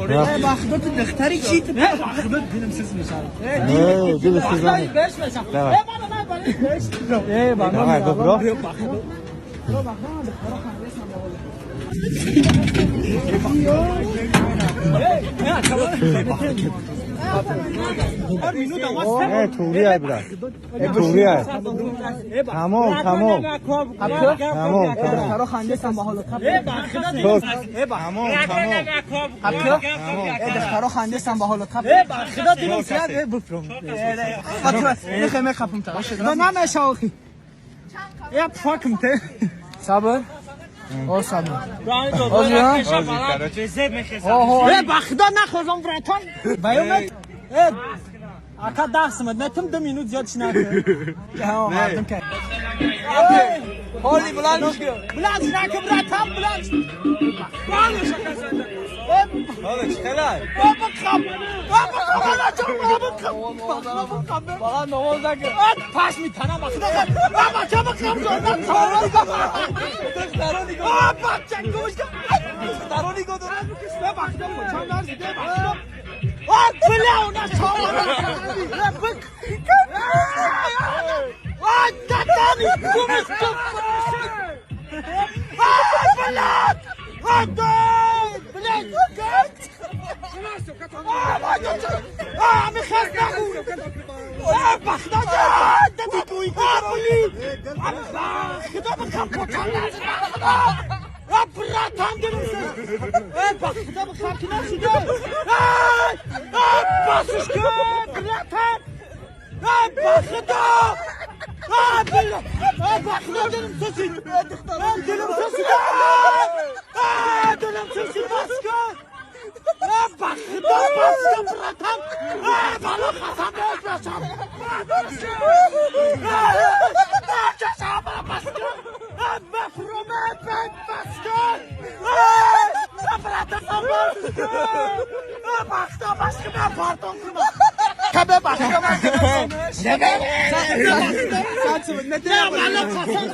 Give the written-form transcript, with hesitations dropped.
بخدت دختری چی تو بخدت دلم سوز میشه دل سوزانه بهش بشم بابا گبرا توری های برای توری های تمام دخترها خنده سن با حال دخترها خنده سن با حال خدا دلم سیاد بفرم خیمه خفم تا نه شاخی یا فاکم ته صبر او صبر بخدا نخوزم براتون بیومد اکا دستمد نتم 2 minut زیادش نکرد که ها مردم کرد حالی بلند نکن براتم بلند حالا چطلای بابا نماز نکن پاش میتنم بچه بخم زنم دخترانی گو بچه گوش کن دخترانی گو دارم بخدم بچه نرزیده بخدم بلاو نشاور دادانی گوش کن بلاد بلاد میخواست نگو بخدا دادی گوی خدا بخم پوچان نزد براتم دلم سر بخدا بخم که نشده باسش کن براتم بخدا بخدا دلم سسید دلم سسید باس کن بخدا باس کن براتم بالا خسم باز باشم چشم باس کن مفرومه باس کن براتم باز کن بخدا باس کن پاردون کنم کبه بخدا باس کن نه بالا خسم